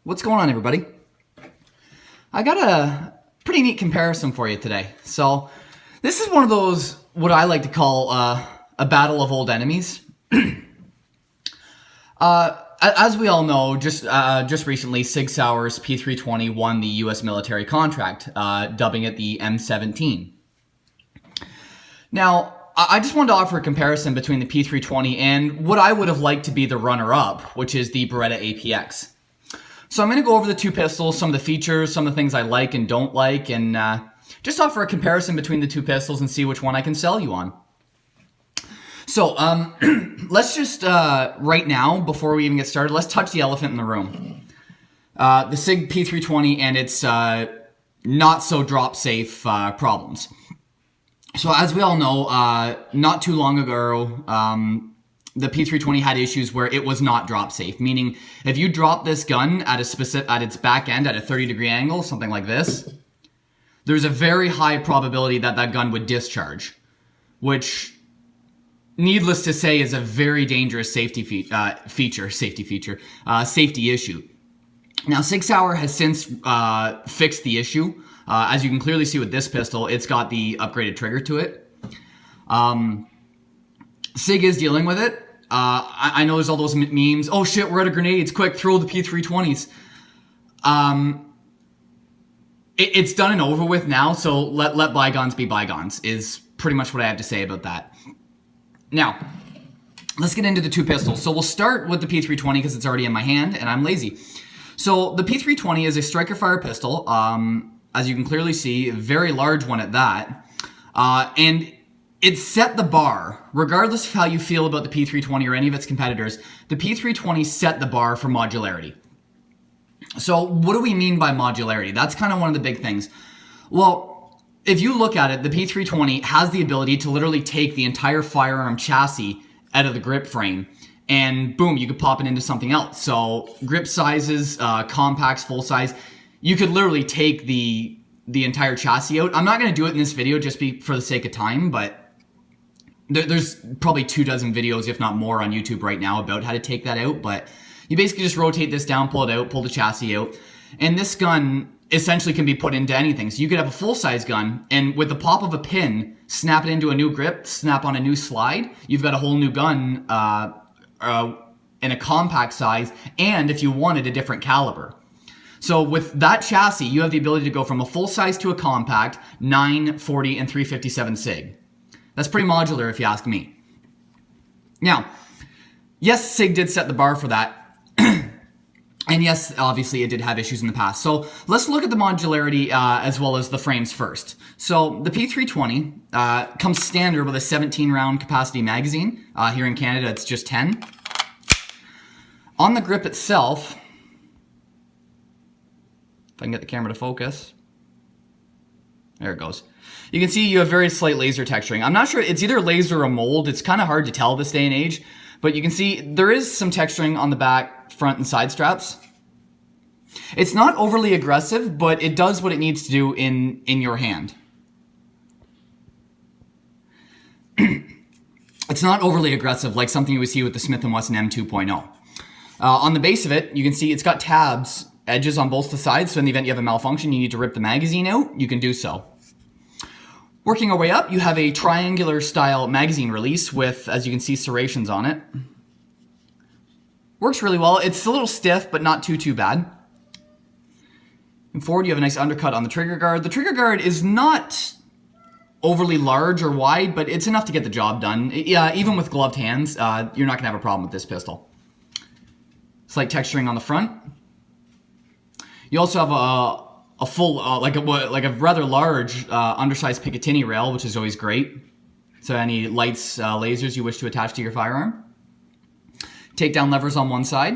What's going on, everybody? I got a pretty neat comparison for you today. So this is one of those, what I like to call a battle of old enemies. As we all know, just recently, Sig Sauer's P320 won the U.S. military contract, dubbing it the M17. Now, I just wanted to offer a comparison between the P320 and what I would have liked to be the runner-up, which is the Beretta APX. So I'm going to go over the two pistols, some of the features, some of the things I like and don't like, and just offer a comparison between the two pistols and see which one I can sell you on. So let's just, right now, before we even get started, let's touch the elephant in the room. The Sig P320 and its not-so-drop-safe problems. So as we all know, not too long ago, the P320 had issues where it was not drop safe, meaning if you drop this gun at its back end at a 30-degree angle, something like this, there's a very high probability that that gun would discharge, which, needless to say, is a very dangerous safety issue. Now, Sig Sauer has since fixed the issue. As you can clearly see with this pistol, it's got the upgraded trigger to it. Sig is dealing with it. I know there's all those memes. Oh shit, we're out of grenades. Quick, throw the P320s. It's done and over with now, so let bygones be bygones, is pretty much what I have to say about that. Now, let's get into the two pistols. So we'll start with the P320 because it's already in my hand and I'm lazy. So the P320 is a striker fire pistol. As you can clearly see, a very large one at that. And it set the bar, regardless of how you feel about the P320 or any of its competitors, the P320 set the bar for modularity. So what do we mean by modularity? That's kind of one of the big things. Well, if you look at it, the P320 has the ability to literally take the entire firearm chassis out of the grip frame and boom, you could pop it into something else. So grip sizes, compacts, full size, you could literally take the entire chassis out. I'm not going to do it in this video just for the sake of time, but there's probably 24 videos, if not more, on YouTube right now about how to take that out. But you basically just rotate this down, pull it out, pull the chassis out. And this gun essentially can be put into anything. So you could have a full-size gun, and with the pop of a pin, snap it into a new grip, snap on a new slide. You've got a whole new gun in a compact size, and if you wanted, a different caliber. So with that chassis, you have the ability to go from a full size to a compact, 9, 40, and 357 Sig. That's pretty modular if you ask me. Now, yes, Sig did set the bar for that. And yes, obviously it did have issues in the past. So let's look at the modularity as well as the frames first. So the P320 comes standard with a 17-round capacity magazine. Here in Canada, it's just 10. On the grip itself, if I can get the camera to focus. There it goes. You can see you have very slight laser texturing. I'm not sure, it's either laser or mold. It's kind of hard to tell this day and age. But you can see there is some texturing on the back, front, and side straps. It's not overly aggressive, but it does what it needs to do in your hand. It's not overly aggressive like something you would see with the Smith & Wesson M2.0. On the base of it, you can see it's got tabs, edges on both the sides, so in the event you have a malfunction, you need to rip the magazine out, you can do so. Working our way up, you have a triangular style magazine release with, as you can see, serrations on it. Works really well. It's a little stiff, but not too bad. And forward, you have a nice undercut on the trigger guard. The trigger guard is not overly large or wide, but it's enough to get the job done. Yeah, even with gloved hands, you're not going to have a problem with this pistol. Slight texturing on the front. You also have a full, like a rather large undersized Picatinny rail, which is always great. So any lights, lasers you wish to attach to your firearm. Takedown levers on one side.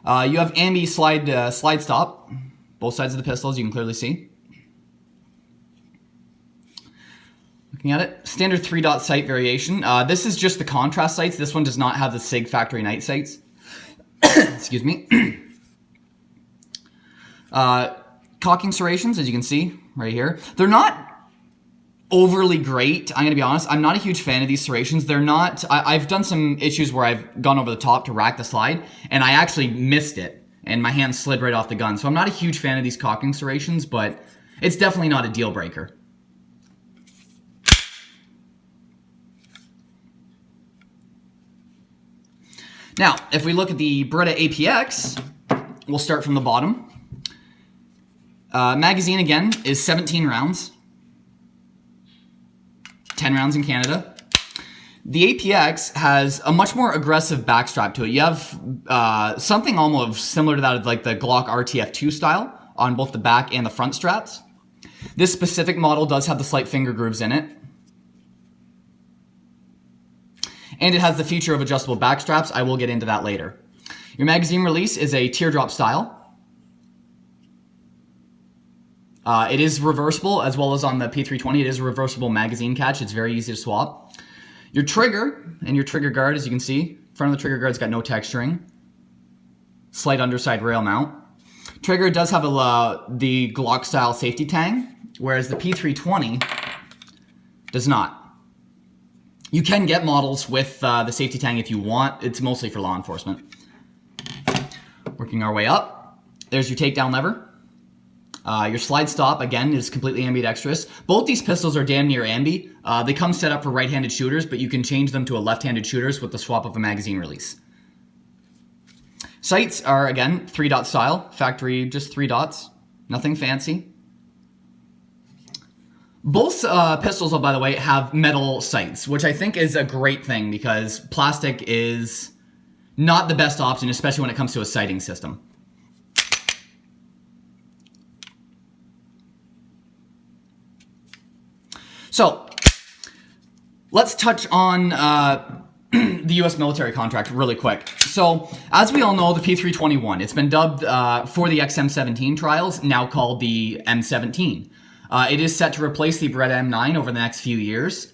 You have ambi slide stop, both sides of the pistol, as you can clearly see. Looking at it, standard 3-dot sight variation. This is just the contrast sights. This one does not have the Sig factory night sights. Excuse me. Cocking serrations, as you can see right here. They're not overly great, I'm going to be honest. I'm not a huge fan of these serrations. They're not... I've done some issues where I've gone over the top to rack the slide, and I actually missed it. and my hand slid right off the gun. So I'm not a huge fan of these cocking serrations, but it's definitely not a deal breaker. Now, if we look at the Beretta APX, we'll start from the bottom. Magazine, again, is 17 rounds. 10 rounds in Canada. The APX has a much more aggressive backstrap to it. You have something almost similar to that of like the Glock RTF2 style on both the back and the front straps. This specific model does have the slight finger grooves in it. And it has the feature of adjustable back straps. I will get into that later. Your magazine release is a teardrop style. It is reversible, as well as on the P320. It is a reversible magazine catch. It's very easy to swap. Your trigger and your trigger guard, as you can see, front of the trigger guard's got no texturing. Slight underside rail mount. Trigger does have the Glock style safety tang, whereas the P320 does not. You can get models with the safety tang if you want. It's mostly for law enforcement. Working our way up. There's your takedown lever. Your slide stop, again, is completely ambidextrous. Both these pistols are damn near ambi. They come set up for right-handed shooters, but you can change them to a left-handed shooters with the swap of a magazine release. Sights are, again, 3-dot style. Factory, just 3 dots. Nothing fancy. Both pistols, by the way, have metal sights, which I think is a great thing because plastic is not the best option, especially when it comes to a sighting system. So, let's touch on the U.S. military contract really quick. So, as we all know, the P321, it's been dubbed for the XM17 trials, now called the M17. It is set to replace the Beretta M9 over the next few years,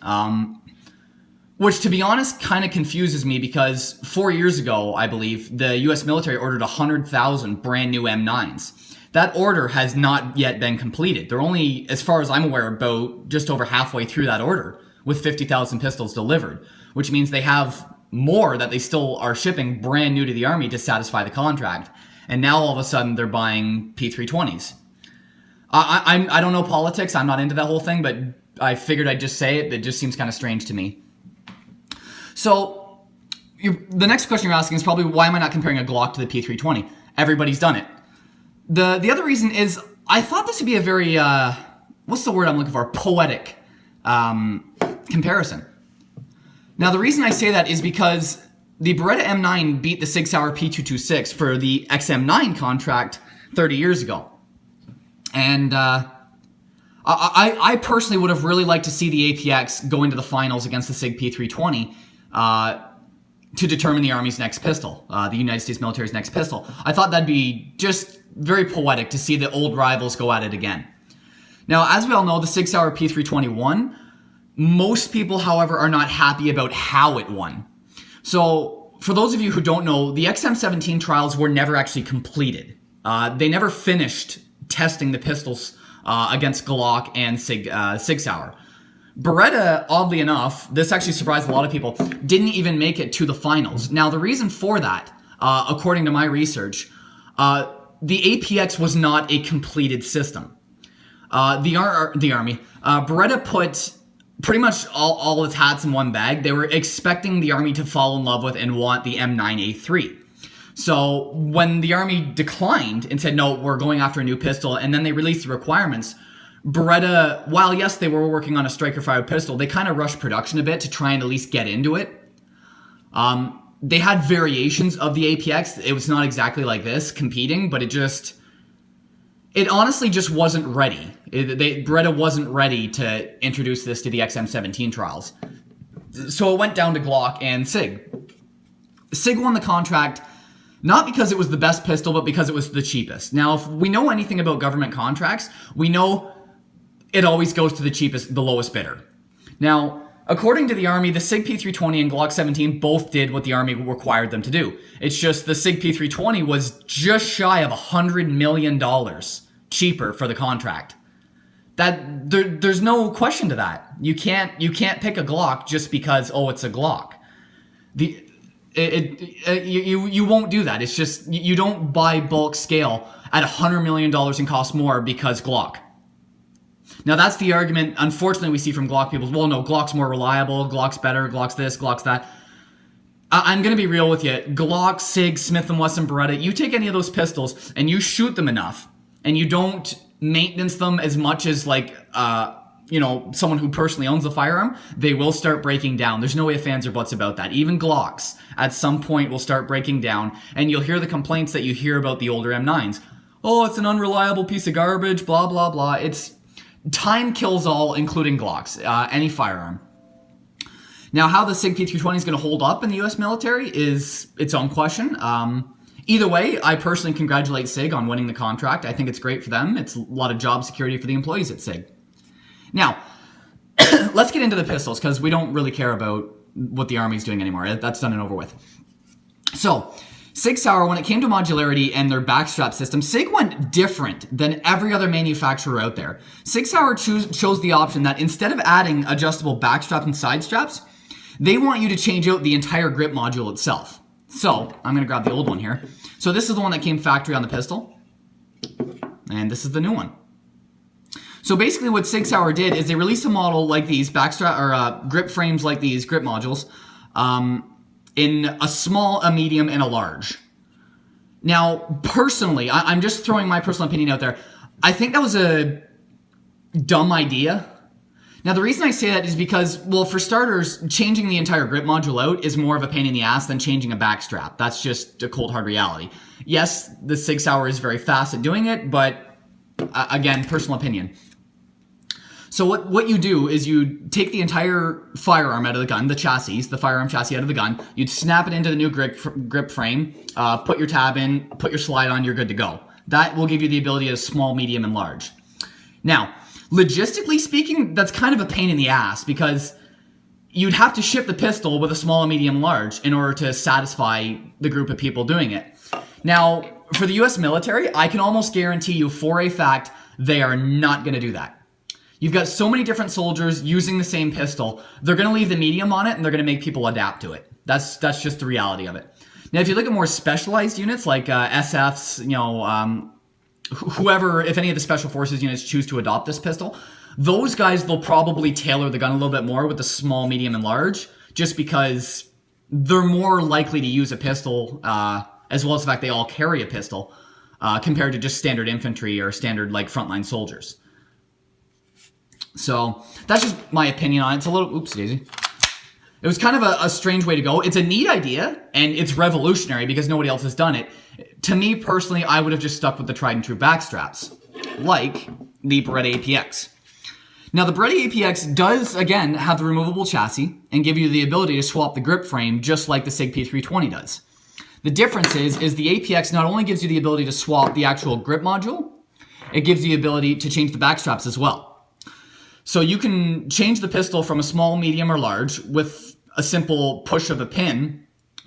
which, to be honest, kind of confuses me because 4 years ago, I believe, the U.S. military ordered 100,000 brand new M9s. That order has not yet been completed. They're only, as far as I'm aware, about just over halfway through that order with 50,000 pistols delivered, which means they have more that they still are shipping brand new to the Army to satisfy the contract. And now all of a sudden they're buying P320s. I don't know politics. I'm not into that whole thing, but I figured I'd just say it. It just seems kind of strange to me. So the next question you're asking is probably, why am I not comparing a Glock to the P320? Everybody's done it. The other reason is I thought this would be a very, what's the word I'm looking for? Poetic comparison. Now, the reason I say that is because the Beretta M9 beat the Sig Sauer P226 for the XM9 contract 30 years ago. And I personally would have really liked to see the APX go into the finals against the Sig P320 to determine the Army's next pistol, the United States military's next pistol. I thought that'd be just very poetic to see the old rivals go at it again. Now, as we all know, the Sig Sauer P320 won. Most people, however, are not happy about how it won. So, for those of you who don't know, the XM17 trials were never actually completed. They never finished testing the pistols against Glock and Sig Sauer. Beretta, oddly enough, this actually surprised a lot of people, didn't even make it to the finals. Now, the reason for that, according to my research, the APX was not a completed system. The Army, Beretta put pretty much all its hats in one bag. They were expecting the Army to fall in love with and want the M9A3. So when the Army declined and said, no, we're going after a new pistol, and then they released the requirements, Beretta, while yes, they were working on a striker-fired pistol, they kind of rushed production a bit to try and at least get into it. They had variations of the APX. It was not exactly like this, competing, but it honestly just wasn't ready. Beretta wasn't ready to introduce this to the XM17 trials. So it went down to Glock and Sig. Sig won the contract not because it was the best pistol, but because it was the cheapest. Now, if we know anything about government contracts, we know it always goes to the lowest bidder. Now, according to the Army, the Sig P320 and Glock 17 both did what the Army required them to do. It's just the Sig P320 was just shy of $100 million cheaper for the contract. There's no question to that. You can't pick a Glock just because, oh, it's a Glock. You won't do that. It's just, you don't buy bulk scale at $100 million and cost more because Glock. Now that's the argument, unfortunately, we see from Glock people. Well, no, Glock's more reliable, Glock's better, Glock's this, Glock's that. I'm going to be real with you. Glock, Sig, Smith & Wesson, Beretta, you take any of those pistols and you shoot them enough and you don't maintenance them as much as like, someone who personally owns a firearm, they will start breaking down. There's no ifs, ands, or buts about that. Even Glocks at some point will start breaking down, and you'll hear the complaints that you hear about the older M9s. Oh, it's an unreliable piece of garbage, blah, blah, blah. It's time kills all, including Glocks, any firearm. Now, how the Sig P320 is going to hold up in the U.S. military is its own question. Either way, I personally congratulate Sig on winning the contract. I think it's great for them. It's a lot of job security for the employees at Sig. Now, let's get into the pistols, because we don't really care about what the Army's doing anymore. That's done and over with. So, Sig Sauer, when it came to modularity and their backstrap system, Sig went different than every other manufacturer out there. Sig Sauer chose the option that instead of adding adjustable backstraps and side straps, they want you to change out the entire grip module itself. So, I'm going to grab the old one here. So this is the one that came factory on the pistol, and this is the new one. So basically what Sig Sauer did is they released a model like these, backstrap or grip frames like these, grip modules, in a small, a medium, and a large. Now, personally, I'm just throwing my personal opinion out there. I think that was a dumb idea. Now, the reason I say that is because, well, for starters, changing the entire grip module out is more of a pain in the ass than changing a backstrap. That's just a cold, hard reality. Yes, the Sig Sauer is very fast at doing it, but again, personal opinion. So what you do is you take the entire firearm out of the gun, the chassis, the firearm chassis out of the gun, you'd snap it into the new grip frame, put your tab in, put your slide on, you're good to go. That will give you the ability of small, medium, and large. Now, logistically speaking, that's kind of a pain in the ass because you'd have to ship the pistol with a small, medium, large in order to satisfy the group of people doing it. Now, for the US military, I can almost guarantee you for a fact they are not going to do that. You've got so many different soldiers using the same pistol. They're going to leave the medium on it, and they're going to make people adapt to it. That's just the reality of it. Now, if you look at more specialized units like SFs, whoever, if any of the special forces units choose to adopt this pistol, those guys will probably tailor the gun a little bit more with the small, medium, and large, just because they're more likely to use a pistol, as well as the fact they all carry a pistol, compared to just standard infantry or standard like frontline soldiers. So that's just my opinion on it. It's a little, oops, daisy. It was kind of a strange way to go. It's a neat idea, and it's revolutionary because nobody else has done it. To me personally, I would have just stuck with the tried and true backstraps, like the Beretta APX. Now, the Beretta APX does, again, have the removable chassis and give you the ability to swap the grip frame just like the Sig P320 does. The difference is the APX not only gives you the ability to swap the actual grip module, it gives you the ability to change the backstraps as well. So you can change the pistol from a small, medium, or large with a simple push of a pin,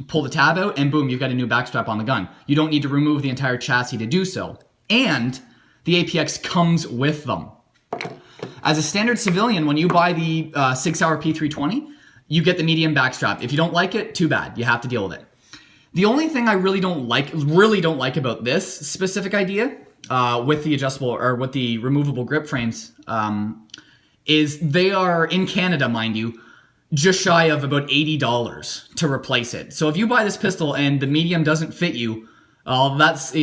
pull the tab out, and boom, you've got a new backstrap on the gun. You don't need to remove the entire chassis to do so. And the APX comes with them. As a standard civilian, when you buy the Sig Sauer P320, you get the medium backstrap. If you don't like it, too bad. You have to deal with it. The only thing I really don't like about this specific idea with the adjustable or with the removable grip frames is they are, in Canada, mind you, just shy of about $80 to replace it. So if you buy this pistol and the medium doesn't fit you, that's,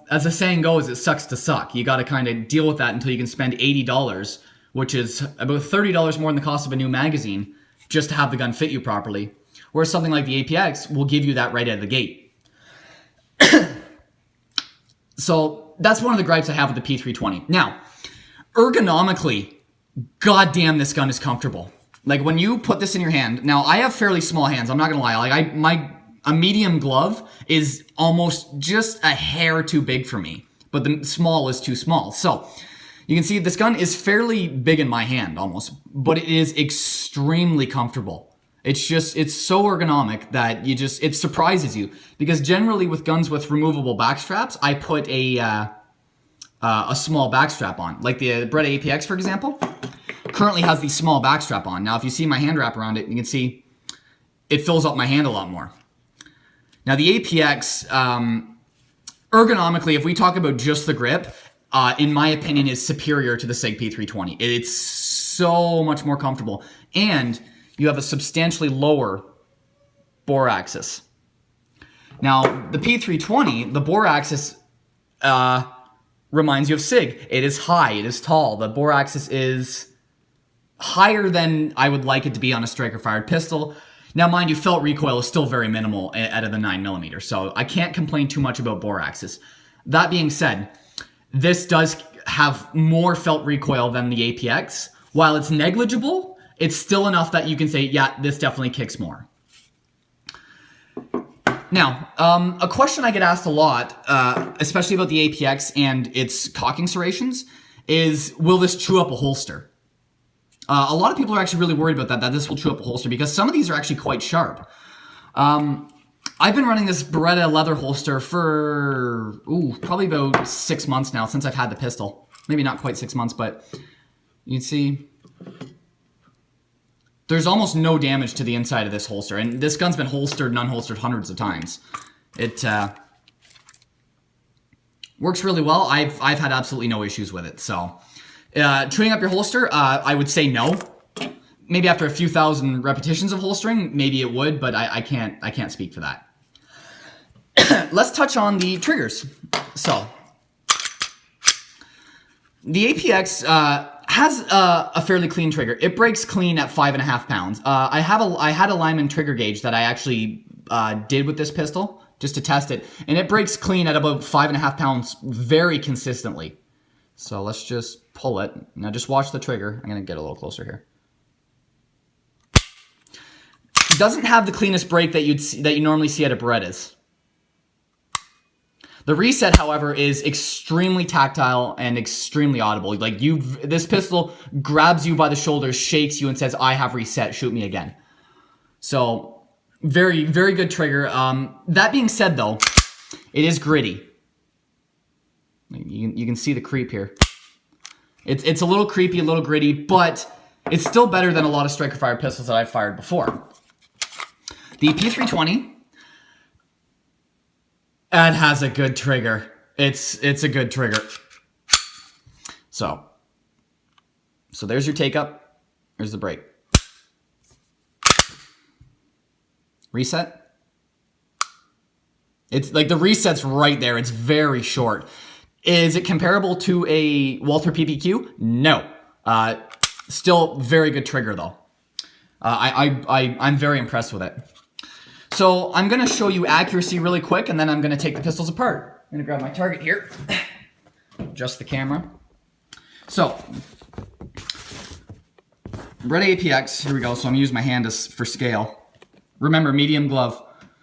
as the saying goes, it sucks to suck. You got to kind of deal with that until you can spend $80, which is about $30 more than the cost of a new magazine, just to have the gun fit you properly. Whereas something like the APX will give you that right out of the gate. So that's one of the gripes I have with the P320. Now, ergonomically, goddamn, this gun is comfortable. Like when you put this in your hand, now I have fairly small hands, I'm not gonna lie. Like a medium glove is almost just a hair too big for me, but the small is too small. So you can see this gun is fairly big in my hand almost, but it is extremely comfortable. It's so ergonomic that it surprises you, because generally with guns with removable backstraps, I put a small backstrap on. Like the Beretta APX, for example, currently has the small backstrap on. Now, if you see my hand wrap around it, you can see it fills up my hand a lot more. Now the APX, ergonomically, if we talk about just the grip, in my opinion, is superior to the Sig P320. It's so much more comfortable. And you have a substantially lower bore axis. Now, the P320, the bore axis reminds you of Sig. It is high, it is tall. The bore axis is higher than I would like it to be on a striker-fired pistol. Now, mind you, felt recoil is still very minimal out of the 9mm, so I can't complain too much about bore axis. That being said, this does have more felt recoil than the APX. While it's negligible, it's still enough that you can say, yeah, this definitely kicks more. Now, a question I get asked a lot, especially about the APX and its cocking serrations, is will this chew up a holster? A lot of people are actually really worried about that this will chew up a holster, because some of these are actually quite sharp. I've been running this Beretta leather holster for probably about 6 months now, since I've had the pistol. Maybe not quite 6 months, but you'd see there's almost no damage to the inside of this holster. And this gun's been holstered and unholstered hundreds of times. It works really well. I've had absolutely no issues with it. So chewing up your holster, I would say no. Maybe after a few thousand repetitions of holstering, maybe it would, but I can't speak for that. Let's touch on the triggers. So the APX has a fairly clean trigger. It breaks clean at 5.5 pounds. I had a Lyman trigger gauge that I actually did with this pistol just to test it, and it breaks clean at about 5.5 pounds very consistently. So let's just pull it. Now just watch the trigger. I'm gonna get a little closer here. It doesn't have the cleanest break that you normally see at a Beretta's. The reset, however, is extremely tactile and extremely audible. Like this pistol grabs you by the shoulders, shakes you, and says, "I have reset. Shoot me again." So, very, very good trigger. That being said, though, it is gritty. You can see the creep here. It's a little creepy, a little gritty, but it's still better than a lot of striker-fired pistols that I've fired before. The P320. It has a good trigger. It's a good trigger. So there's your take up. There's the break. Reset. It's like the reset's right there. It's very short. Is it comparable to a Walther PPQ? No. Still very good trigger though. I'm very impressed with it. So I'm going to show you accuracy really quick, and then I'm going to take the pistols apart. I'm going to grab my target here, adjust the camera. So, Beretta APX, here we go. So I'm going to use my hand for scale. Remember, medium glove.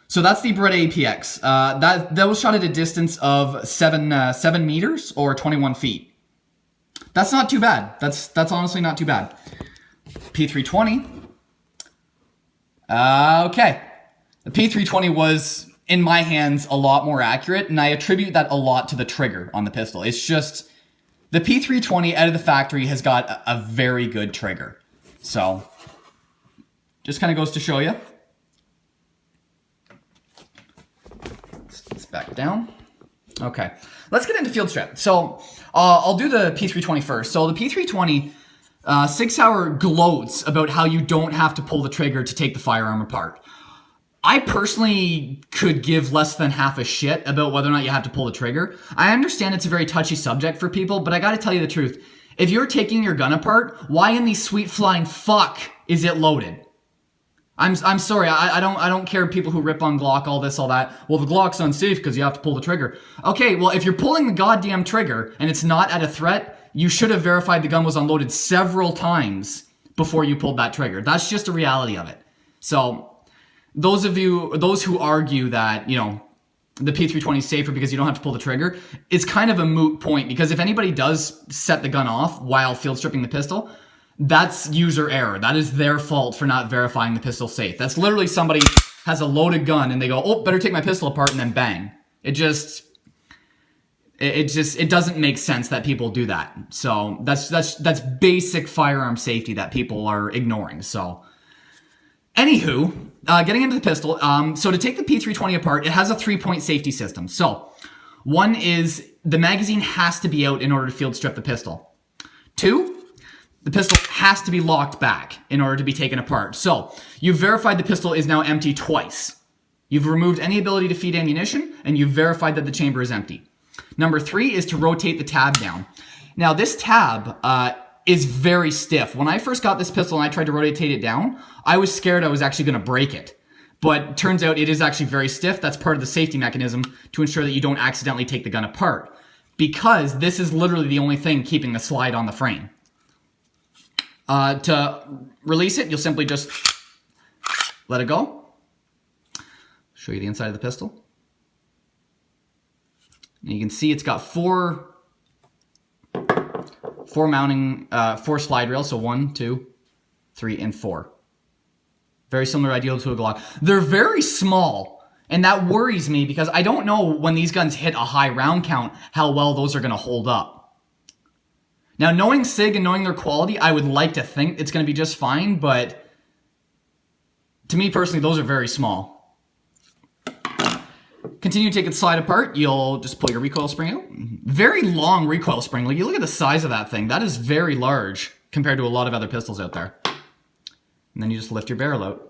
So that's the Beretta APX. That was shot at a distance of 7 meters or 21 feet. That's not too bad. That's honestly not too bad. P320. Okay. The P320 was, in my hands, a lot more accurate, and I attribute that a lot to the trigger on the pistol. It's just, the P320 out of the factory has got a very good trigger. So, just kind of goes to show you. Let's back down. Okay, let's get into field strip. So, I'll do the P320 first. So, the P320, Sig Sauer gloats about how you don't have to pull the trigger to take the firearm apart. I personally could give less than half a shit about whether or not you have to pull the trigger. I understand it's a very touchy subject for people, but I gotta tell you the truth. If you're taking your gun apart, why in the sweet flying fuck is it loaded? I'm sorry, I don't care people who rip on Glock, all this, all that. Well, the Glock's unsafe because you have to pull the trigger. Okay, well, if you're pulling the goddamn trigger and it's not at a threat, you should have verified the gun was unloaded several times before you pulled that trigger. That's just a reality of it. So, those who argue that, you know, the P320 is safer because you don't have to pull the trigger, it's kind of a moot point, because if anybody does set the gun off while field stripping the pistol, that's user error. That is their fault for not verifying the pistol safe. That's literally somebody has a loaded gun and they go, "Oh, better take my pistol apart," and then bang. It doesn't make sense that people do that. So that's basic firearm safety that people are ignoring. So, anywho, getting into the pistol. So to take the P320 apart, it has a 3-point safety system. So one is the magazine has to be out in order to field strip the pistol. 2, the pistol has to be locked back in order to be taken apart. So you've verified the pistol is now empty twice. You've removed any ability to feed ammunition, and you've verified that the chamber is empty. Number 3 is to rotate the tab down. Now this tab is very stiff. When I first got this pistol and I tried to rotate it down, I was scared I was actually going to break it. But turns out it is actually very stiff. That's part of the safety mechanism to ensure that you don't accidentally take the gun apart. Because this is literally the only thing keeping the slide on the frame. To release it, you'll simply just let it go. Show you the inside of the pistol. And you can see it's got four slide rails. So 1, 2, 3, and 4. Very similar idea to a Glock. They're very small, and that worries me because I don't know when these guns hit a high round count how well those are going to hold up. Now, knowing Sig and knowing their quality, I would like to think it's going to be just fine, but to me personally, those are very small. Continue to take the slide apart. You'll just pull your recoil spring out. Very long recoil spring. Like, you look at the size of that thing. That is very large compared to a lot of other pistols out there. And then you just lift your barrel out.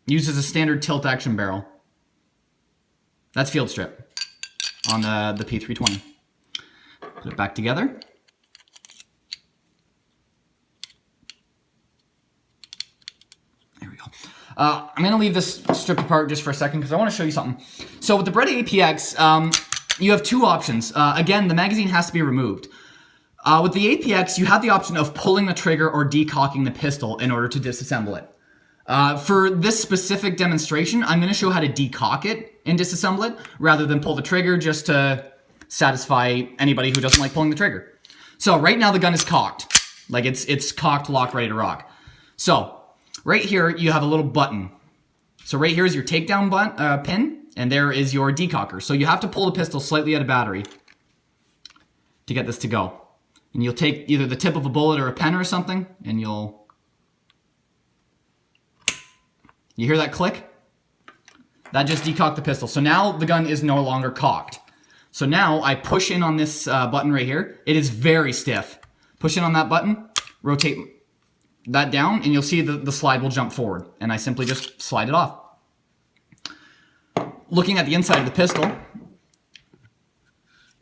Uses a standard tilt action barrel. That's field strip on the P320. Put it back together. There we go. I'm going to leave this stripped apart just for a second because I want to show you something. So with the Beretta APX, you have 2 options. Again, the magazine has to be removed. With the APX, you have the option of pulling the trigger or decocking the pistol in order to disassemble it. For this specific demonstration, I'm going to show how to decock it and disassemble it rather than pull the trigger just to satisfy anybody who doesn't like pulling the trigger. So right now the gun is cocked. Like it's cocked, locked, ready to rock. So right here you have a little button. So right here is your takedown pin, and there is your decocker. So you have to pull the pistol slightly out of battery to get this to go. And you'll take either the tip of a bullet or a pen or something, and you hear that click? That just decocked the pistol. So now the gun is no longer cocked. So now I push in on this button right here. It is very stiff. Push in on that button, rotate that down, and you'll see the slide will jump forward. And I simply just slide it off. Looking at the inside of the pistol,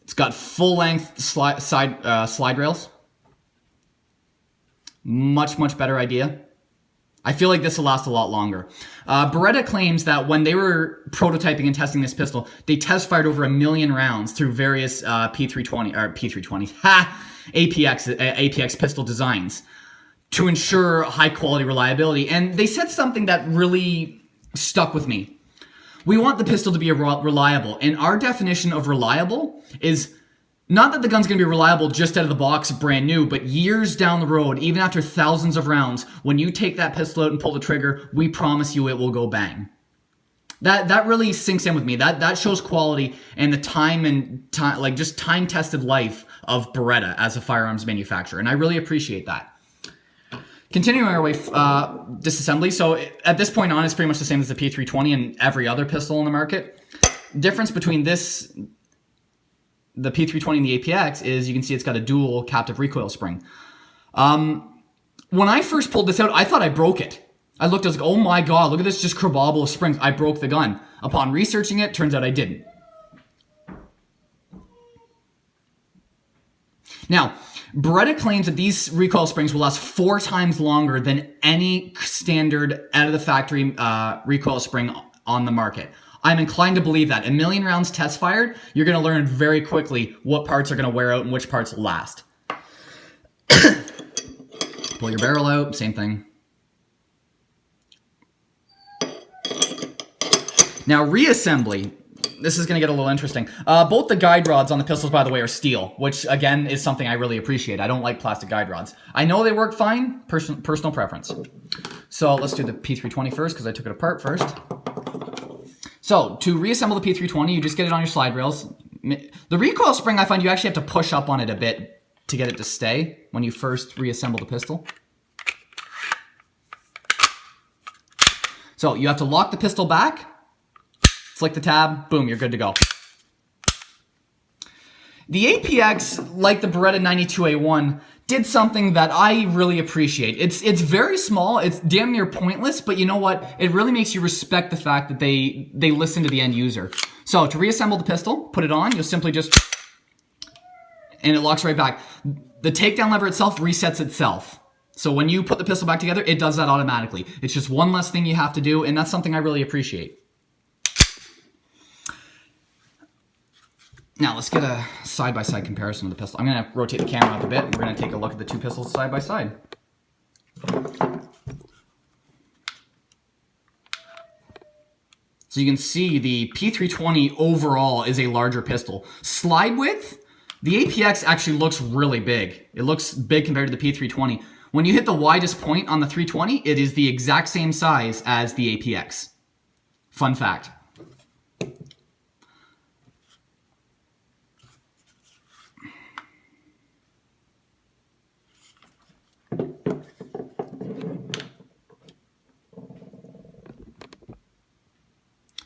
it's got full-length slide rails. Much better idea. I feel like this will last a lot longer. Beretta claims that when they were prototyping and testing this pistol, they test-fired over 1 million rounds through various APX pistol designs to ensure high-quality reliability. And they said something that really stuck with me. We want the pistol to be reliable, and our definition of reliable is not that the gun's going to be reliable just out of the box brand new, but years down the road, even after thousands of rounds, when you take that pistol out and pull the trigger, we promise you it will go bang. That really sinks in with me. That shows quality and the time-tested life of Beretta as a firearms manufacturer, and I really appreciate that. Continuing our way, disassembly. So at this point on, it's pretty much the same as the P320 and every other pistol in the market. Difference between this, the P320 and the APX, is you can see it's got a dual captive recoil spring. When I first pulled this out, I thought I broke it. I looked, I was like, oh my god, look at this just kerbobble of springs. I broke the gun. Upon researching it, turns out I didn't. Now, Beretta claims that these recoil springs will last 4 times longer than any standard out-of-the-factory recoil spring on the market. I'm inclined to believe that. 1 million rounds test fired, you're going to learn very quickly what parts are going to wear out and which parts last. Pull your barrel out, same thing. Now, reassembly. This is going to get a little interesting. Both the guide rods on the pistols, by the way, are steel, which, again, is something I really appreciate. I don't like plastic guide rods. I know they work fine, personal preference. So let's do the P320 first, because I took it apart first. So to reassemble the P320, you just get it on your slide rails. The recoil spring, I find you actually have to push up on it a bit to get it to stay when you first reassemble the pistol. So you have to lock the pistol back, flick the tab, boom, you're good to go. The APX, like the Beretta 92A1, did something that I really appreciate. It's very small, it's damn near pointless, but you know what? It really makes you respect the fact that they listen to the end user. So to reassemble the pistol, put it on, you'll simply just, and it locks right back. The takedown lever itself resets itself. So when you put the pistol back together, it does that automatically. It's just one less thing you have to do, and that's something I really appreciate. Now let's get a side-by-side comparison of the pistol. I'm going to rotate the camera up a bit, and we're going to take a look at the two pistols side by side. So you can see the P320 overall is a larger pistol. Slide width, the APX actually looks really big. It looks big compared to the P320. When you hit the widest point on the 320, it is the exact same size as the APX. Fun fact.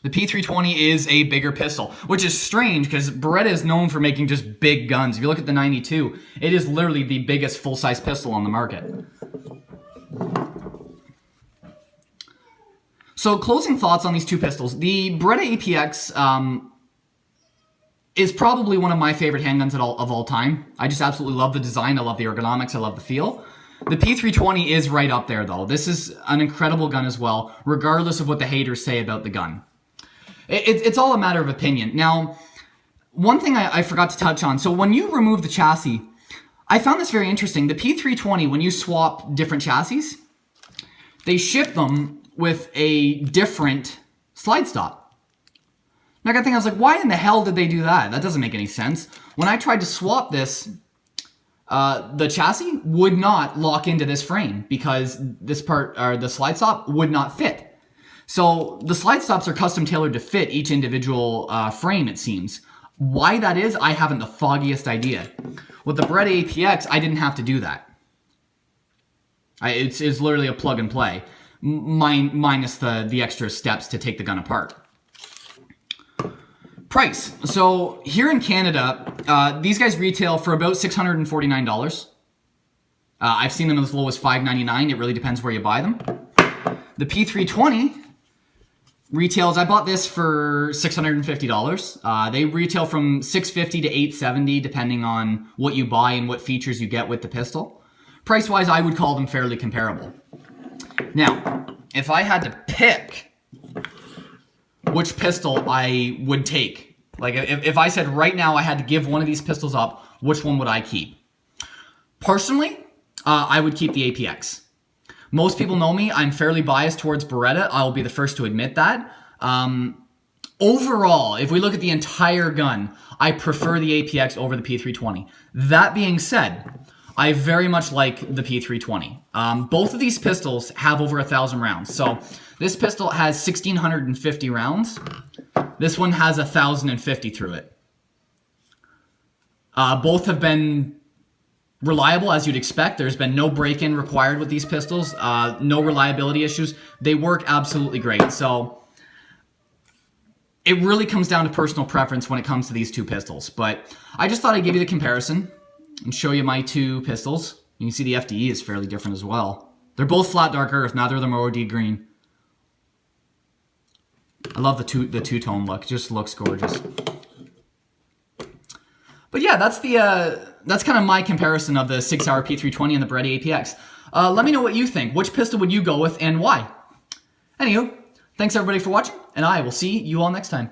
The P320 is a bigger pistol, which is strange because Beretta is known for making just big guns. If you look at the 92, it is literally the biggest full-size pistol on the market. So closing thoughts on these two pistols. The Beretta APX is probably one of my favorite handguns of all time. I just absolutely love the design. I love the ergonomics. I love the feel. The P320 is right up there, though. This is an incredible gun as well, regardless of what the haters say about the gun. It's all a matter of opinion. Now, one thing I forgot to touch on. So when you remove the chassis, I found this very interesting. The P320, when you swap different chassis, they ship them with a different slide stop. Now I got to think, I was like, why in the hell did they do that? That doesn't make any sense. When I tried to swap this, the chassis would not lock into this frame because this part, or the slide stop, would not fit. So the slide stops are custom tailored to fit each individual frame, it seems. Why that is, I haven't the foggiest idea. With the Beretta APX, I didn't have to do that. It's literally a plug and play, minus the extra steps to take the gun apart. Price. So here in Canada, these guys retail for about $649. I've seen them as low as $599. It really depends where you buy them. The P320 retails, I bought this for $650. They retail from $650 to $870 depending on what you buy and what features you get with the pistol. Price-wise, I would call them fairly comparable. Now, if I had to pick which pistol I would take, like if I said right now I had to give one of these pistols up, which one would I keep? Personally, I would keep the APX. Most people know me. I'm fairly biased towards Beretta. I'll be the first to admit that. Overall, if we look at the entire gun, I prefer the APX over the P320. That being said, I very much like the P320. Both of these pistols have over 1,000 rounds. So this pistol has 1,650 rounds. This one has 1,050 through it. Both have been reliable, as you'd expect. There's been no break-in required with these pistols, no reliability issues. They work absolutely great. So it really comes down to personal preference when it comes to these two pistols. But I just thought I'd give you the comparison and show you my two pistols. You can see the FDE is fairly different as well. They're both flat dark earth, neither of them are OD green. I love the two-tone look. It just looks gorgeous. But yeah, that's kind of my comparison of the Sig P320 and the Beretta APX. Let me know what you think. Which pistol would you go with and why? Anywho, thanks everybody for watching, and I will see you all next time.